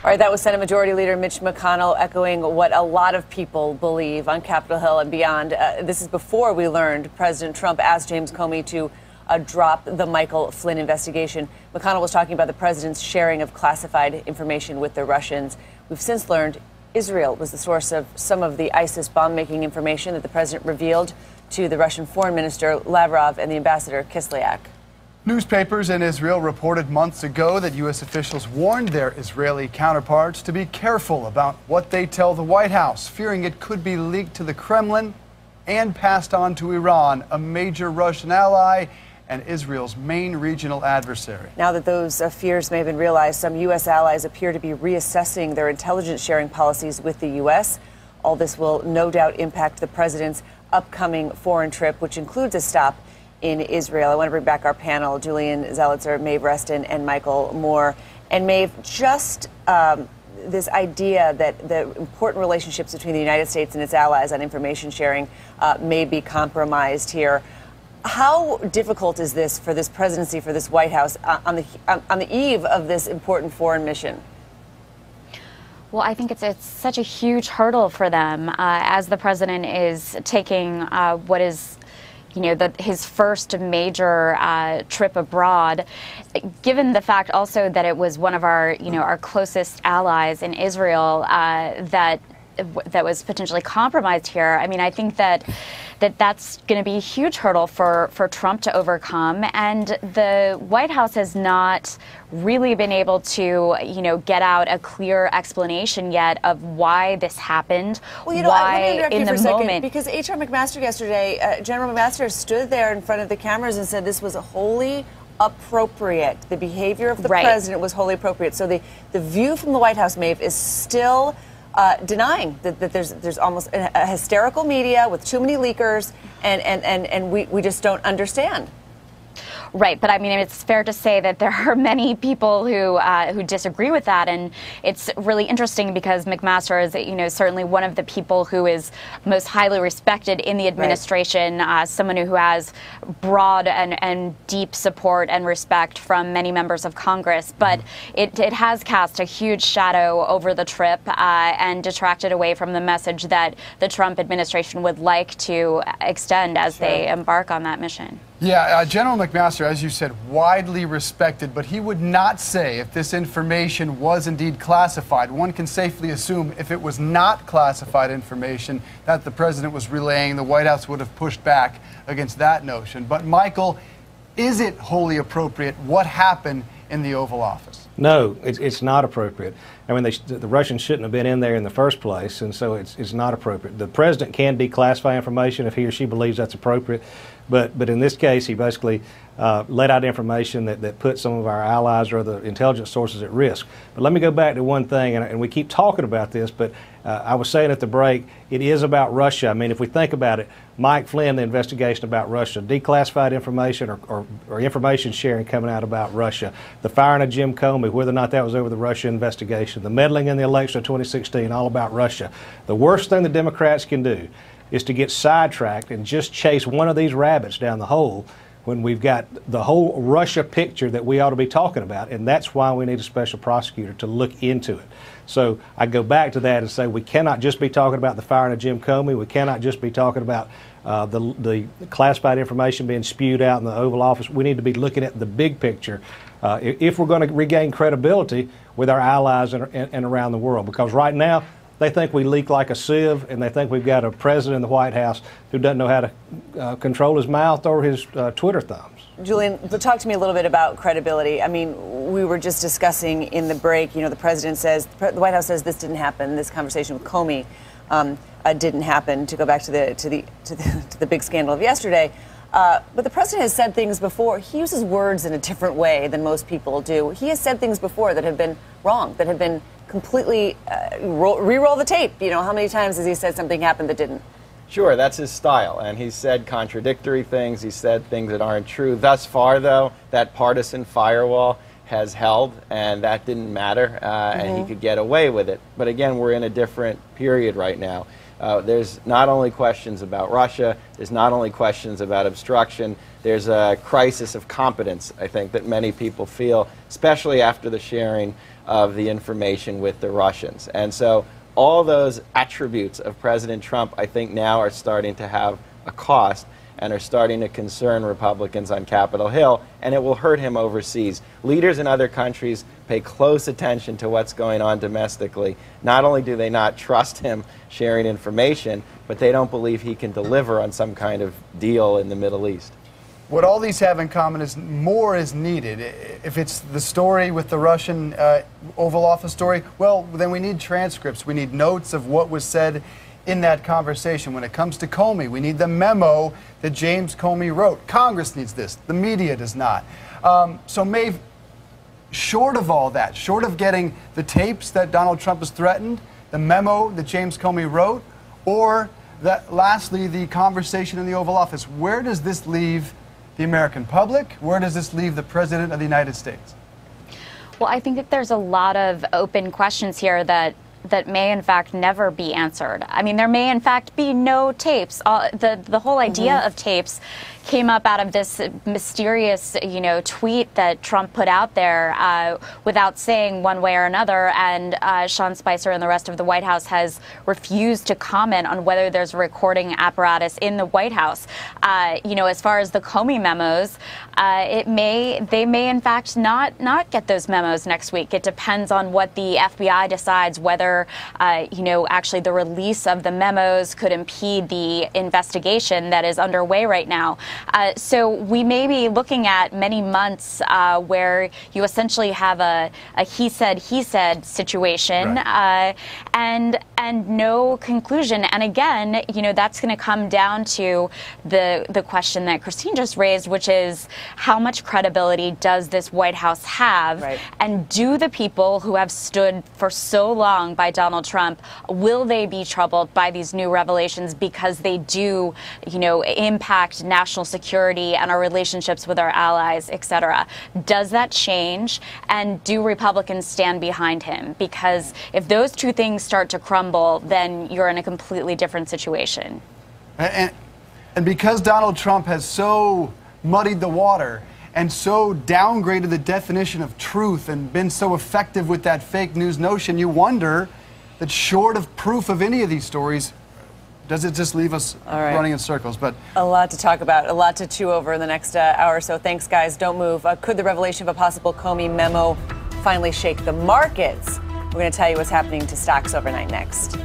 All right, that was Senate Majority Leader Mitch McConnell echoing what a lot of people believe on Capitol Hill and beyond. This is before we learned President Trump asked James Comey to drop the Michael Flynn investigation. McConnell was talking about the president's sharing of classified information with the Russians. We've since learned Israel was the source of some of the ISIS bomb-making information that the president revealed to the Russian Foreign Minister Lavrov and the Ambassador Kislyak. Newspapers in Israel reported months ago that U.S. officials warned their Israeli counterparts to be careful about what they tell the White House, fearing it could be leaked to the Kremlin and passed on to Iran, a major Russian ally and Israel's main regional adversary. Now that those fears may have been realized, some U.S. allies appear to be reassessing their intelligence sharing policies with the U.S. All this will no doubt impact the president's upcoming foreign trip, which includes a stop in Israel. I want to bring back our panel, Julian Zelizer, Maeve Reston, and Michael Moore. And Maeve, just this idea that the important relationships between the United States and its allies on information sharing may be compromised here. How difficult is this for this presidency, for this White House, on the eve of this important foreign mission? Well, I think it's such a huge hurdle for them as the president is taking what is, his first major trip abroad, given the fact also that it was one of our, our closest allies in Israel that was potentially compromised here. I mean, I think that's going to be a huge hurdle for Trump to overcome. And the White House has not really been able to, get out a clear explanation yet of why this happened. Well, why in the moment. Because H.R. McMaster yesterday, General McMaster stood there in front of the cameras and said this was wholly appropriate. The behavior of the president was wholly appropriate. So the view from the White House, Maeve, is still denying that there's almost a hysterical media with too many leakers, and we just don't understand. Right, but I mean, it's fair to say that there are many people who disagree with that, and it's really interesting because McMaster is, certainly one of the people who is most highly respected in the administration, someone who has broad and deep support and respect from many members of Congress. But it has cast a huge shadow over the trip and detracted away from the message that the Trump administration would like to extend as they embark on that mission. Yeah, General McMaster, as you said, widely respected, but he would not say if this information was indeed classified. One can safely assume if it was not classified information that the president was relaying, the White House would have pushed back against that notion. But, Michael, is it wholly appropriate what happened in the Oval Office? No, it's not appropriate. I mean, the Russians shouldn't have been in there in the first place, and so it's not appropriate. The president can declassify information if he or she believes that's appropriate, but in this case, he basically let out information that put some of our allies or other intelligence sources at risk. But let me go back to one thing, and we keep talking about this, but I was saying at the break, it is about Russia. I mean, if we think about it, Mike Flynn, the investigation about Russia, declassified information or information sharing coming out about Russia, the firing of Jim Comey, whether or not that was over the Russia investigation, the meddling in the election of 2016, all about Russia. The worst thing the Democrats can do is to get sidetracked and just chase one of these rabbits down the hole when we've got the whole Russia picture that we ought to be talking about, and that's why we need a special prosecutor to look into it. So I go back to that and say we cannot just be talking about the firing of Jim Comey. We cannot just be talking about the classified information being spewed out in the Oval Office. We need to be looking at the big picture if we're going to regain credibility with our allies and around the world, because right now they think we leak like a sieve, and they think we've got a president in the White House who doesn't know how to control his mouth or his Twitter thumbs. Julian, talk to me a little bit about credibility. I mean, we were just discussing in the break, the president says, the White House says this didn't happen, this conversation with Comey didn't happen, to go back to the big scandal of yesterday. But the president has said things before. He uses words in a different way than most people do. He has said things before that have been wrong, that have been completely re-roll the tape. How many times has he said something happened that didn't? Sure, that's his style, and he's said contradictory things. He said things that aren't true. Thus far, though, that partisan firewall has held, and that didn't matter, and he could get away with it. But again, we're in a different period right now. There's not only questions about Russia, there's not only questions about obstruction, there's a crisis of competence, I think, that many people feel, especially after the sharing of the information with the Russians. And so all those attributes of President Trump, I think, now are starting to have a cost and are starting to concern Republicans on Capitol Hill, and it will hurt him overseas. Leaders in other countries pay close attention to what's going on domestically. Not only do they not trust him sharing information, but they don't believe he can deliver on some kind of deal in the Middle East. What all these have in common is more is needed. If it's the story with the Russian Oval Office story, well, then we need transcripts. We need notes of what was said in that conversation. When it comes to Comey, we need the memo that James Comey wrote. Congress needs this. The media does not. So Maeve, short of all that, short of getting the tapes that Donald Trump has threatened, the memo that James Comey wrote, or that, lastly, the conversation in the Oval Office, where does this leave the American public? Where does this leave the President of the United States? Well, I think that there's a lot of open questions here that may, in fact, never be answered. I mean, there may, in fact, be no tapes. The whole idea of tapes came up out of this mysterious, tweet that Trump put out there without saying one way or another. And Sean Spicer and the rest of the White House has refused to comment on whether there's a recording apparatus in the White House. As far as the Comey memos, they may, in fact, not get those memos next week. It depends on what the FBI decides, whether, actually the release of the memos could impede the investigation that is underway right now. So we may be looking at many months where you essentially have a he said situation, right. And no conclusion. And again, that's going to come down to the question that Christine just raised, which is how much credibility does this White House have? Right. And do the people who have stood for so long by Donald Trump, will they be troubled by these new revelations because they do, impact national security and our relationships with our allies, et cetera? Does that change? And do Republicans stand behind him? Because if those two things start to crumble, then you're in a completely different situation. And because Donald Trump has so muddied the water and so downgraded the definition of truth and been so effective with that fake news notion, you wonder that short of proof of any of these stories, does it just leave us running in circles? But a lot to talk about, a lot to chew over in the next hour or so. Thanks, guys. Don't move. Could the revelation of a possible Comey memo finally shake the markets? We're going to tell you what's happening to stocks overnight next.